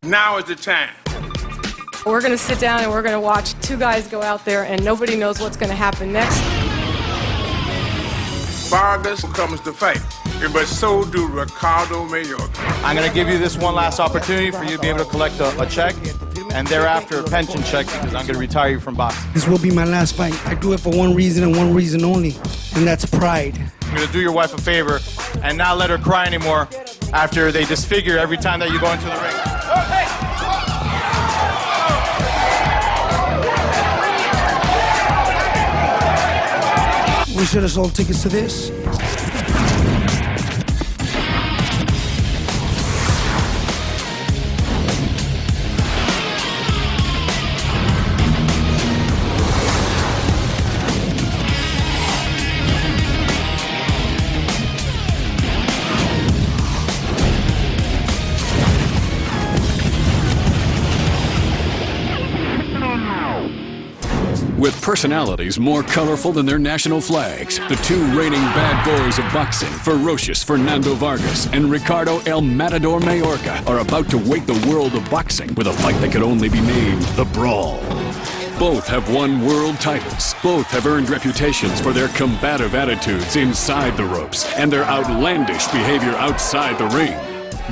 Now is the time. We're going to sit down and we're going to watch two guys go out there and nobody knows what's going to happen next. Vargas comes to fight, but so do Ricardo Mayorga. I'm going to give you this one last opportunity for you to be able to collect a check, and thereafter a pension check, because I'm going to retire you from boxing. This will be my last fight. I do it for one reason and one reason only, and that's pride. I'm going to do your wife a favor and not let her cry anymore after they disfigure every time that you go into the ring. We should have sold tickets to this. With personalities more colorful than their national flags, the two reigning bad boys of boxing, ferocious Fernando Vargas and Ricardo El Matador Mayorga, are about to wake the world of boxing with a fight that could only be named The Brawl. Both have won world titles. Both have earned reputations for their combative attitudes inside the ropes and their outlandish behavior outside the ring.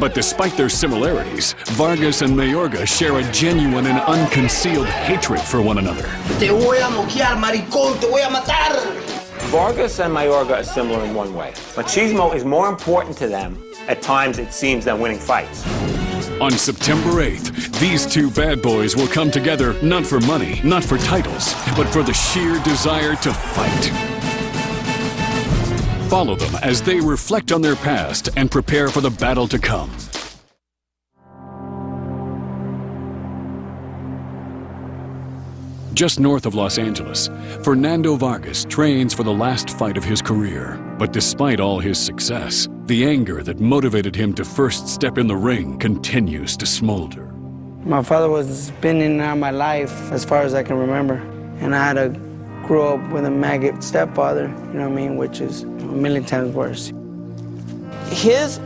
But despite their similarities, Vargas and Mayorga share a genuine and unconcealed hatred for one another. Te voy a noquear, maricón, te voy a matar. Vargas and Mayorga are similar in one way. Machismo is more important to them, at times it seems, than winning fights. On September 8th, these two bad boys will come together not for money, not for titles, but for the sheer desire to fight. Follow them as they reflect on their past and prepare for the battle to come. Just north of Los Angeles, Fernando Vargas trains for the last fight of his career. But despite all his success, the anger that motivated him to first step in the ring continues to smolder. My father was been in and out of my life as far as I can remember. And I had to grow up with a maggot stepfather, you know what I mean, which is a million times worse. His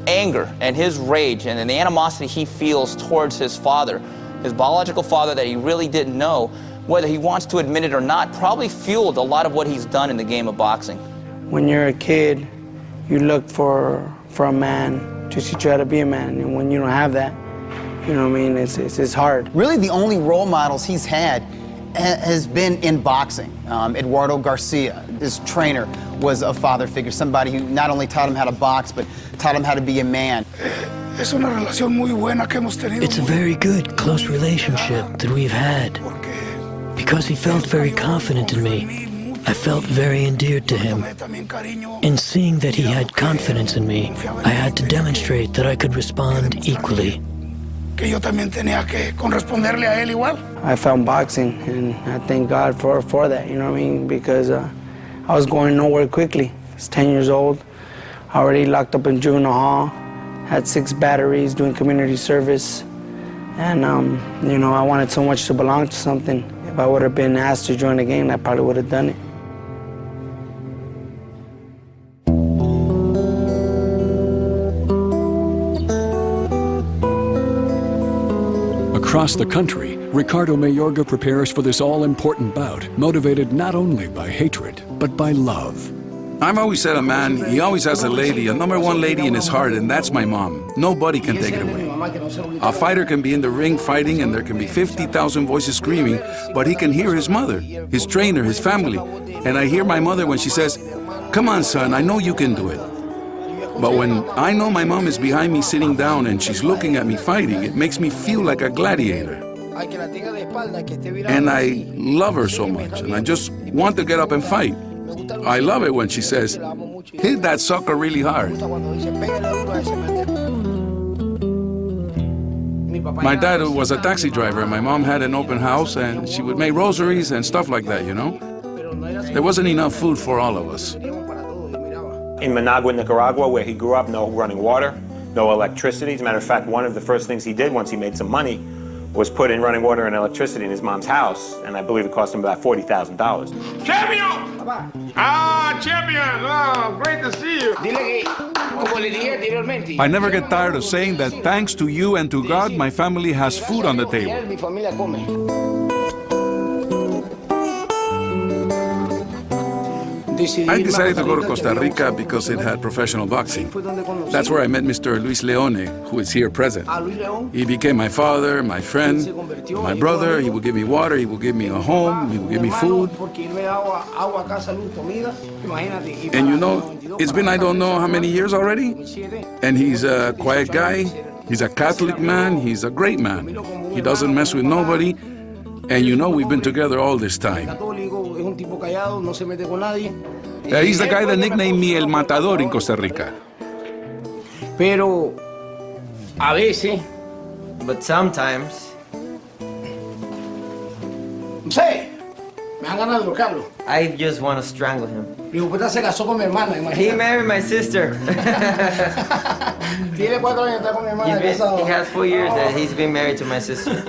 anger and his rage and the animosity he feels towards his father, his biological father that he really didn't know, whether he wants to admit it or not, probably fueled a lot of what he's done in the game of boxing. When you're a kid, you look for a man to teach you how to be a man, and when you don't have that, you know what I mean, it's hard. Really the only role models he's had has been in boxing. Eduardo Garcia, his trainer, was a father figure, somebody who not only taught him how to box, but taught him how to be a man. It's a very good, close relationship that we've had. Because he felt very confident in me, I felt very endeared to him. In seeing that he had confidence in me, I had to demonstrate that I could respond equally. I found boxing, and I thank God for that, you know what I mean? Because I was going nowhere quickly. I was 10 years old, already locked up in juvenile hall, had 6 batteries, doing community service. And, you know, I wanted so much to belong to something. If I would have been asked to join the game, I probably would have done it. Across the country, Ricardo Mayorga prepares for this all-important bout, motivated not only by hatred, but by love. I've always said a man, he always has a lady, a number one lady in his heart, and that's my mom. Nobody can take it away. A fighter can be in the ring fighting and there can be 50,000 voices screaming, but he can hear his mother, his trainer, his family. And I hear my mother when she says, "Come on, son, I know you can do it." But when I know my mom is behind me sitting down and she's looking at me fighting, it makes me feel like a gladiator. And I love her so much, and I just want to get up and fight. I love it when she says, "Hit that sucker really hard." My dad was a taxi driver, and my mom had an open house, and she would make rosaries and stuff like that, you know? There wasn't enough food for all of us. In Managua, Nicaragua, where he grew up, no running water, no electricity. As a matter of fact, one of the first things he did once he made some money was put in running water and electricity in his mom's house, and I believe it cost him about $40,000. Champion! Ah, champion! Oh, great to see you. Dile que, como I never get tired of saying that thanks to you and to God, my family has food on the table. I decided to go to Costa Rica because it had professional boxing. That's where I met Mr. Luis Leone, who is here present. He became my father, my friend, my brother. He will give me water, he will give me a home, he will give me food. And you know, it's been I don't know how many years already. And he's a quiet guy, he's a Catholic man, he's a great man. He doesn't mess with nobody. And you know, we've been together all this time. He's the guy that nicknamed me El Matador in Costa Rica. Pero a veces, but sometimes, no sé, me dan ganas de bloquearlo. I just want to strangle him. Digo, pues se casó con mi hermana, imagínate. He married my sister. Tiene 4 años está con mi hermana. He has 4 years that he's been married to my sister.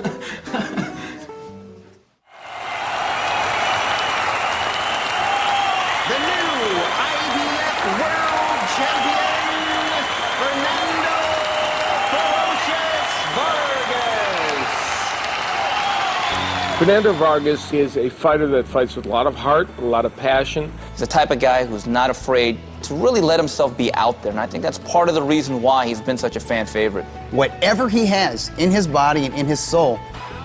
The new IBF World Champion, Fernando Vargas. Fernando Vargas is a fighter that fights with a lot of heart, a lot of passion. He's the type of guy who's not afraid to really let himself be out there, and I think that's part of the reason why he's been such a fan favorite. Whatever he has in his body and in his soul,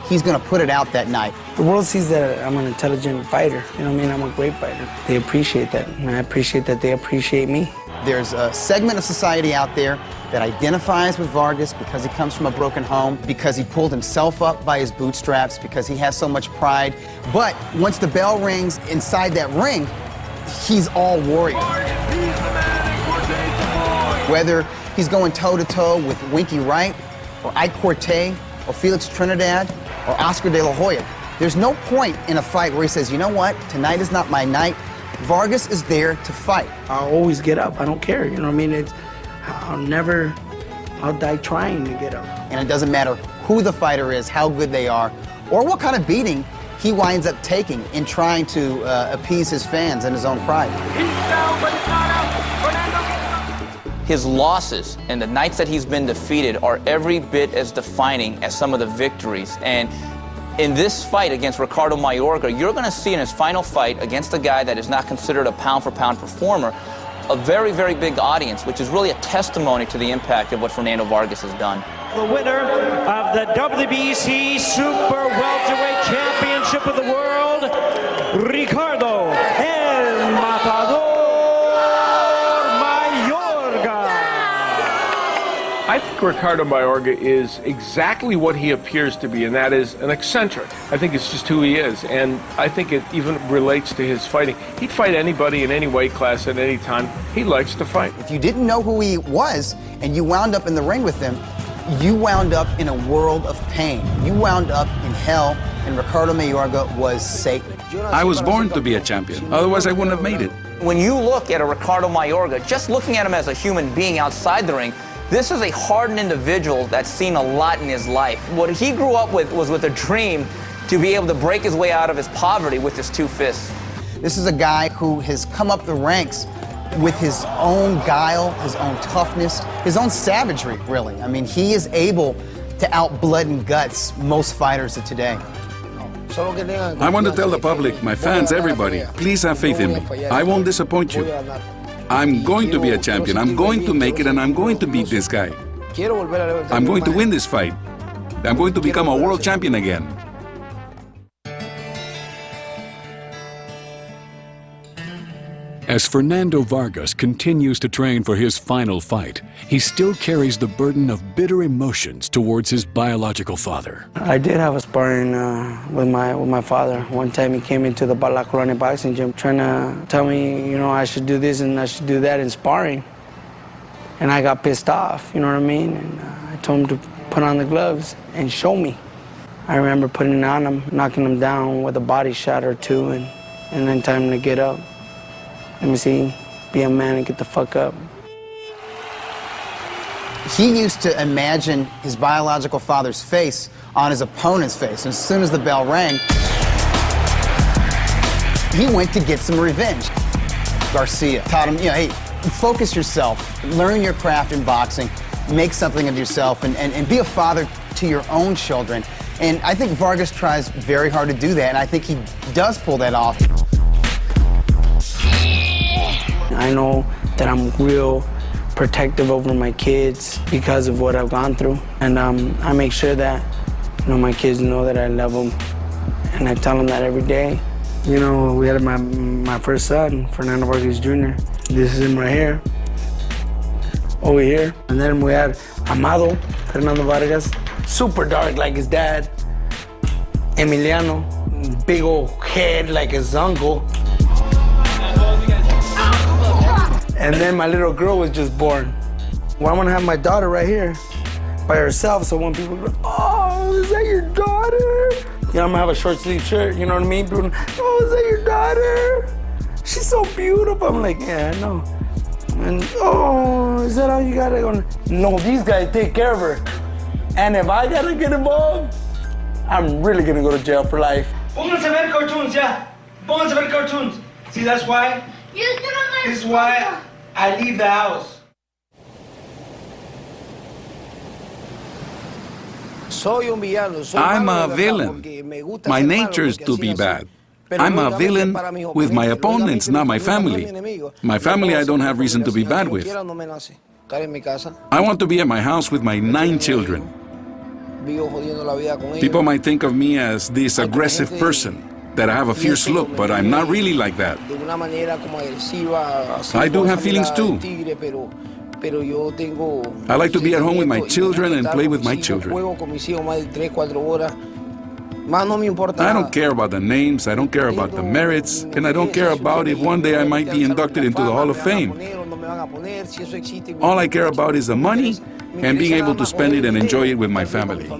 he's going to put it out that night. The world sees that I'm an intelligent fighter. You know what I mean? I'm a great fighter. They appreciate that, and I appreciate that they appreciate me. There's a segment of society out there that identifies with Vargas because he comes from a broken home, because he pulled himself up by his bootstraps, because he has so much pride. But once the bell rings inside that ring, he's all warrior. Whether he's going toe-to-toe with Winky Wright, or Ike Corte, or Felix Trinidad, or Oscar De La Hoya, there's no point in a fight where he says, you know what, tonight is not my night. Vargas is there to fight. I'll always get up. I don't care. You know what I mean? I'll die trying to get up. And it doesn't matter who the fighter is, how good they are, or what kind of beating he winds up taking in trying to appease his fans and his own pride. His losses and the nights that he's been defeated are every bit as defining as some of the victories. And in this fight against Ricardo Mayorga, you're going to see in his final fight against a guy that is not considered a pound-for-pound performer, a very, very big audience, which is really a testimony to the impact of what Fernando Vargas has done. The winner of the WBC Super Welterweight Championship of the World, Ricardo El Matador Mayorga. I think Ricardo Mayorga is exactly what he appears to be, and that is an eccentric. I think it's just who he is, and I think it even relates to his fighting. He'd fight anybody in any weight class at any time. He likes to fight. If you didn't know who he was and you wound up in the ring with him, you wound up in a world of pain. You wound up in hell, and Ricardo Mayorga was Satan. I was born to be a champion, otherwise I wouldn't have made it. When you look at a Ricardo Mayorga, just looking at him as a human being outside the ring, this is a hardened individual that's seen a lot in his life. What he grew up with was with a dream to be able to break his way out of his poverty with his 2 fists. This is a guy who has come up the ranks with his own guile, his own toughness, his own savagery, really. I mean, he is able to out blood and guts most fighters of today. I want to tell the public, my fans, everybody, please have faith in me. I won't disappoint you. I'm going to be a champion. I'm going to make it, and I'm going to beat this guy. I'm going to win this fight. I'm going to become a world champion again. As Fernando Vargas continues to train for his final fight, he still carries the burden of bitter emotions towards his biological father. I did have a sparring with my father. One time he came into the La Colonia boxing gym trying to tell me, you know, I should do this and I should do that in sparring. And I got pissed off, you know what I mean? And I told him to put on the gloves and show me. I remember putting it on him, knocking him down with a body shot or 2, and then telling him to get up. Let me see, be a man and get the fuck up. He used to imagine his biological father's face on his opponent's face. And as soon as the bell rang, he went to get some revenge. Garcia taught him, you know, hey, focus yourself, learn your craft in boxing, make something of yourself, and be a father to your own children. And I think Vargas tries very hard to do that, and I think he does pull that off. I know that I'm real protective over my kids because of what I've gone through. And I make sure that, my kids know that I love them. And I tell them that every day. We had my first son, Fernando Vargas Jr. This is him right here, over here. And then we had Amado, Fernando Vargas, super dark like his dad. Emiliano, big old head like his uncle. And then my little girl was just born. Well, I'm gonna have my daughter right here by herself, so when people go, oh, is that your daughter? I'm gonna have a short sleeve shirt, you know what I mean? People, oh, is that your daughter? She's so beautiful. I'm like, yeah, I know. And, oh, is that how you gotta go? No, these guys take care of her. And if I gotta get involved, I'm really gonna go to jail for life. Pónganse a ver cartoons, yeah. Pónganse a ver cartoons. See, that's why? This is why I leave the house. I'm a villain. My nature is to be bad. I'm a villain with my opponents, not my family. My family I don't have reason to be bad with. I want to be at my house with my 9 children. People might think of me as this aggressive person, that I have a fierce look, but I'm not really like that. I do have feelings too. I like to be at home with my children and play with my children. I don't care about the names, I don't care about the merits, and I don't care about if one day I might be inducted into the Hall of Fame. All I care about is the money and being able to spend it and enjoy it with my family.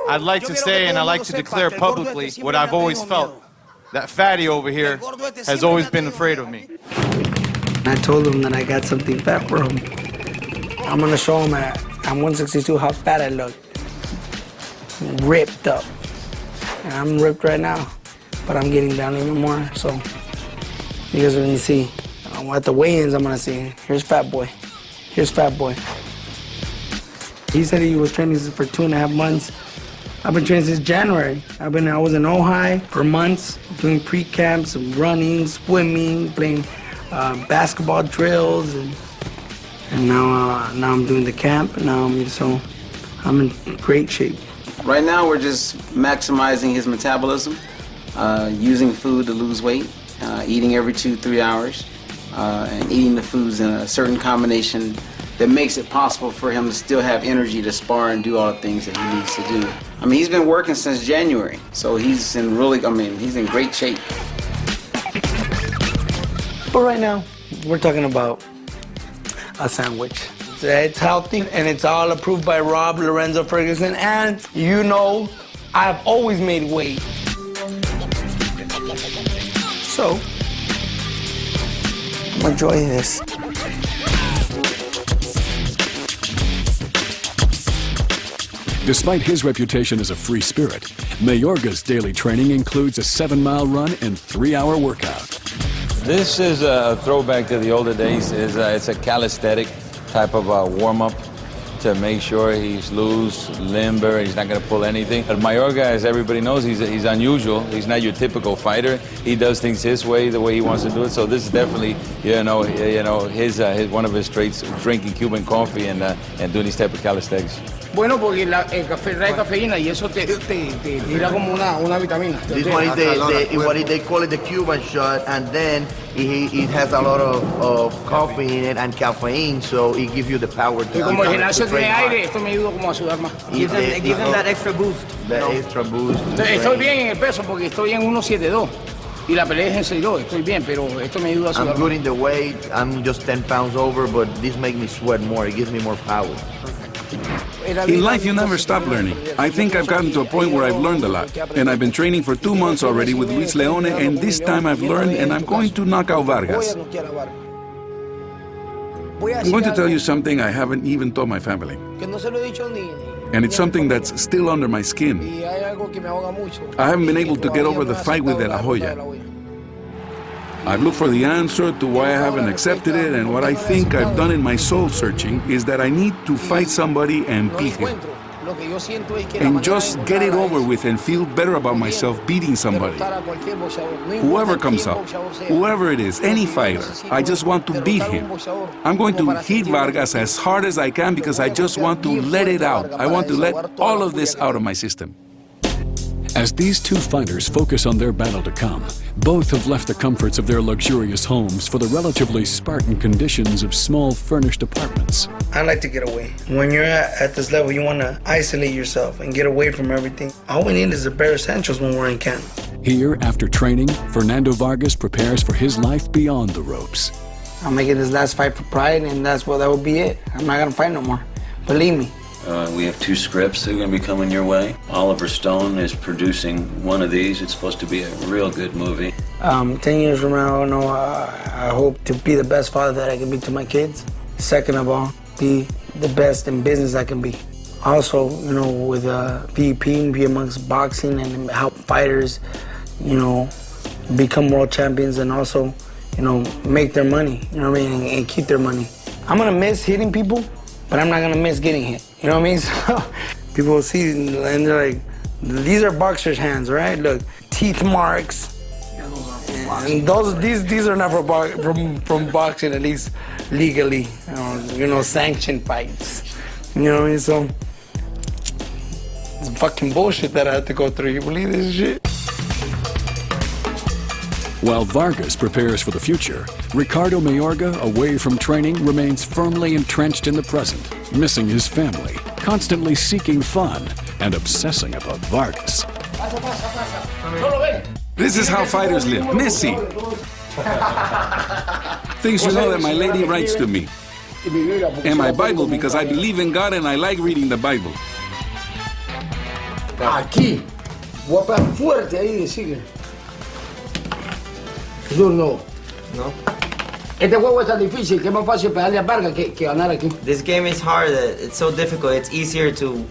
I'd like to say and I'd like to declare publicly what I've always felt. That fatty over here has always been afraid of me. I told him that I got something fat for him. I'm gonna show him at 162 how fat I look. Ripped up. And I'm ripped right now, but I'm getting down even more, so you guys are gonna see. At the weigh-ins, I'm gonna see. Here's Fat Boy. Here's Fat Boy. He said he was training for 2.5 months. I've been training since January. I was in Ojai for months, doing pre-camps, running, swimming, playing basketball drills, and now I'm doing the camp. So I'm in great shape. Right now, we're just maximizing his metabolism, using food to lose weight, eating every 2-3 hours, and eating the foods in a certain combination that makes it possible for him to still have energy to spar and do all the things that he needs to do. I mean, he's been working since January, so he's in he's in great shape. But right now, we're talking about a sandwich. It's healthy, and it's all approved by Rob Lorenzo Ferguson, and I've always made weight. So, enjoy this. Despite his reputation as a free spirit, Mayorga's daily training includes a 7-mile run and 3-hour workout. This is a throwback to the older days. It's a calisthenic type of warm-up to make sure he's loose, limber, he's not going to pull anything. But Mayorga, as everybody knows, he's unusual. He's not your typical fighter. He does things his way, the way he wants to do it. So this is definitely, his one of his traits: drinking Cuban coffee and doing these type of calisthenics. Bueno, porque el café trae cafeína y eso te tira como una vitamina. This one is what they call it the Cuban shot, and then it has a lot of coffee in it and caffeine, so it gives you the power to. Y como el gimnasio tiene aire, esto me ayuda como a sudar más. It gives them that extra boost. That extra boost. Estoy bien en el peso porque estoy en 172. Y la pelea es en 6'2", estoy bien, pero esto me ayuda a sudar. I'm good in the weight, I'm just 10 pounds over, but this makes me sweat more, it gives me more power. In life, you never stop learning. I think I've gotten to a point where I've learned a lot. And I've been training for 2 months already with Luis Leone, and this time I've learned, and I'm going to knock out Vargas. I'm going to tell you something I haven't even told my family. And it's something that's still under my skin. I haven't been able to get over the fight with De La Hoya. I've looked for the answer to why I haven't accepted it, and what I think I've done in my soul searching is that I need to fight somebody and beat him. And just get it over with and feel better about myself beating somebody. Whoever comes up, whoever it is, any fighter, I just want to beat him. I'm going to hit Vargas as hard as I can because I just want to let it out. I want to let all of this out of my system. As these two fighters focus on their battle to come, both have left the comforts of their luxurious homes for the relatively Spartan conditions of small furnished apartments. I like to get away. When you're at this level, you want to isolate yourself and get away from everything. All we need is the bare essentials when we're in camp. Here, after training, Fernando Vargas prepares for his life beyond the ropes. I'm making this last fight for pride, and that will be it. I'm not going to fight no more. Believe me. We have 2 scripts that are going to be coming your way. Oliver Stone is producing one of these. It's supposed to be a real good movie. 10 years from now, I hope to be the best father that I can be to my kids. Second of all, be the best in business I can be. Also, with PvP, be amongst boxing and help fighters, become world champions and also, make their money, and keep their money. I'm going to miss hitting people, but I'm not going to miss getting hit. You know what I mean? So people will see and they're like, these are boxers' hands, right? Look, teeth marks. And these are not from boxing, at least legally. Sanctioned fights. You know what I mean? So it's fucking bullshit that I had to go through. You believe this shit? While Vargas prepares for the future, Ricardo Mayorga, away from training, remains firmly entrenched in the present, missing his family, constantly seeking fun, and obsessing about Vargas. This is how fighters live, messy. Things that my lady writes to me. And my Bible, because I believe in God and I like reading the Bible. Aquí. Voy a pegar fuerte ahí y decirle. No. Este juego es tan difícil que es más fácil pegarle a Vargas que ganar aquí. This game is hard. It's so difficult. It's easier to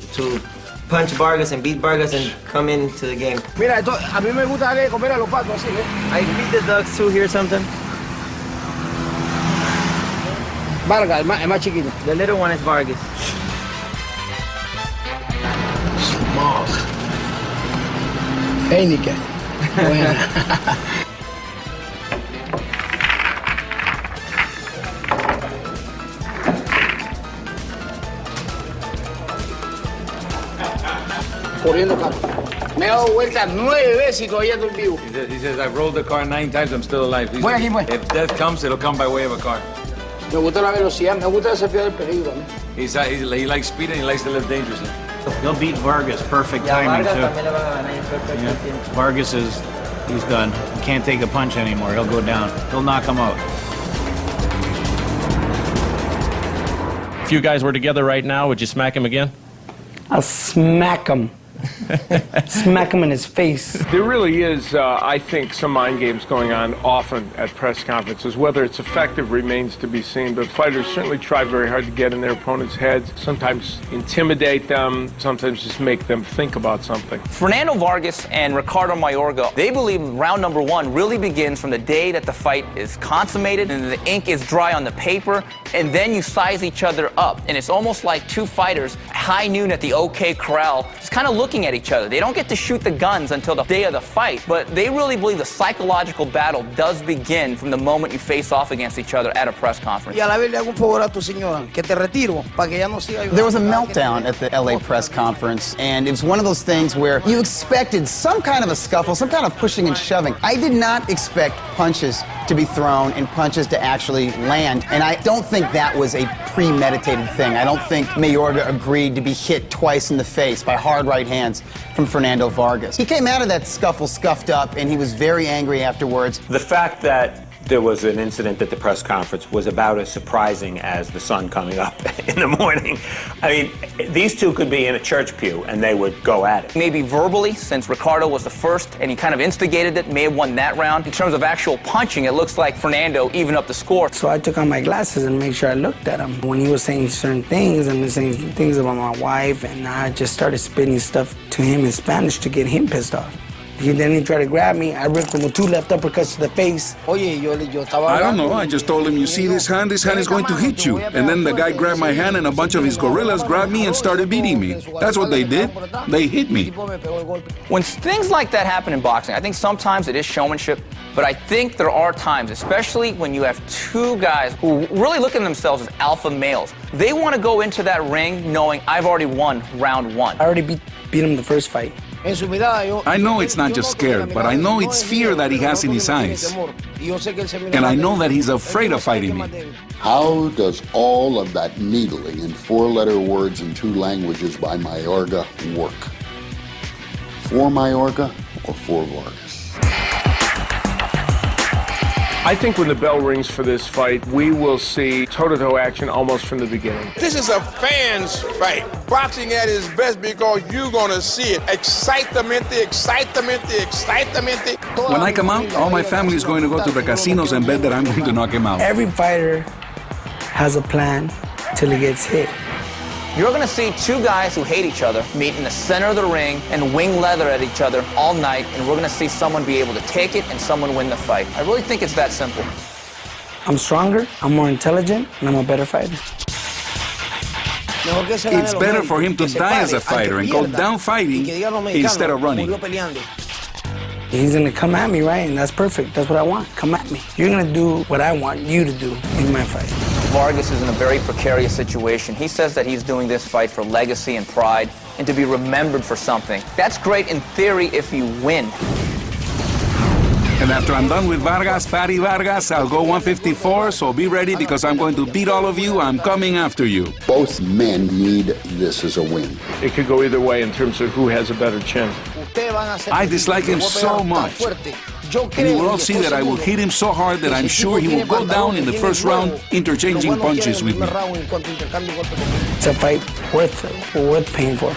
punch Vargas and beat Vargas and come into the game. Mira, a mí me gusta darle de comer a los patos así, ¿eh? I feed the ducks too here sometimes. Vargas, el más chiquito. The little one is Vargas. Small. Heineken. Bueno. Corriendo carro. Me he dado vuelta 9 veces y todavía estoy vivo. He says, I've rolled the car 9 times, I'm still alive. Voy aquí, voy. If death comes, it'll come by way of a car. Me gusta la velocidad, me gusta desafiar el peligro. He likes speed and he likes to live dangerously. He'll beat Vargas, perfect timing too. Yeah. Vargas he's done. He can't take a punch anymore. He'll go down. He'll knock him out. If you guys were together right now, would you smack him again? I'll smack him. Smack him in his face. There really is, I think, some mind games going on often at press conferences. Whether it's effective remains to be seen, but fighters certainly try very hard to get in their opponent's heads, sometimes intimidate them, sometimes just make them think about something. Fernando Vargas and Ricardo Mayorga, they believe round number 1 really begins from the day that the fight is consummated and the ink is dry on the paper, and then you size each other up. And it's almost like two fighters, high noon at the OK Corral, just kind of looking at each other. They don't get to shoot the guns until the day of the fight, but they really believe the psychological battle does begin from the moment you face off against each other at a press conference. There was a meltdown at the LA press conference, and it was one of those things where you expected some kind of a scuffle, some kind of pushing and shoving. I did not expect punches to be thrown and punches to actually land, and I don't think that was a premeditated thing. I don't think Mayorga agreed to be hit twice in the face by hard right hands from Fernando Vargas. He came out of that scuffle scuffed up, and he was very angry afterwards. The fact that there was an incident at the press conference was about as surprising as the sun coming up in the morning. I mean, these two could be in a church pew and they would go at it. Maybe verbally, since Ricardo was the first and he kind of instigated it, may have won that round. In terms of actual punching, it looks like Fernando evened up the score. So I took on my glasses and made sure I looked at him. When he was saying certain things and saying things about my wife, and I just started spitting stuff to him in Spanish to get him pissed off. Then he tried to grab me. I ripped him with 2 left uppercuts to the face. I don't know. I just told him, you see this hand? This hand is going to hit you. And then the guy grabbed my hand and a bunch of his gorillas grabbed me and started beating me. That's what they did. They hit me. When things like that happen in boxing, I think sometimes it is showmanship, but I think there are times, especially when you have 2 guys who really look at themselves as alpha males. They want to go into that ring knowing I've already won round 1. I already beat him the first fight. I know it's not just scared, but I know it's fear that he has in his eyes. And I know that he's afraid of fighting me. How does all of that needling in 4-letter words in 2 languages by Mayorga work? For Mayorga or for Vargas? I think when the bell rings for this fight, we will see toe-to-toe action almost from the beginning. This is a fan's fight. Boxing at its best because you're going to see it. Excitamente. When I come out, all my family is going to go to the casinos and bet that I'm going to knock him out. Every fighter has a plan till he gets hit. You're going to see 2 guys who hate each other meet in the center of the ring and wing leather at each other all night, and we're going to see someone be able to take it and someone win the fight. I really think it's that simple. I'm stronger, I'm more intelligent, and I'm a better fighter. It's better for him to die as a fighter and go down fighting instead of running. He's going to come at me, right? And that's perfect. That's what I want. Come at me. You're going to do what I want you to do in my fight. Vargas is in a very precarious situation. He says that he's doing this fight for legacy and pride and to be remembered for something. That's great in theory if you win. And after I'm done with Vargas, Fatty Vargas, I'll go 154, so be ready because I'm going to beat all of you. I'm coming after you. Both men need this as a win. It could go either way in terms of who has a better chin. I dislike him so much. And you will all see that I will hit him so hard that I'm sure he will go down in the first round interchanging punches with me. It's a fight worth paying for.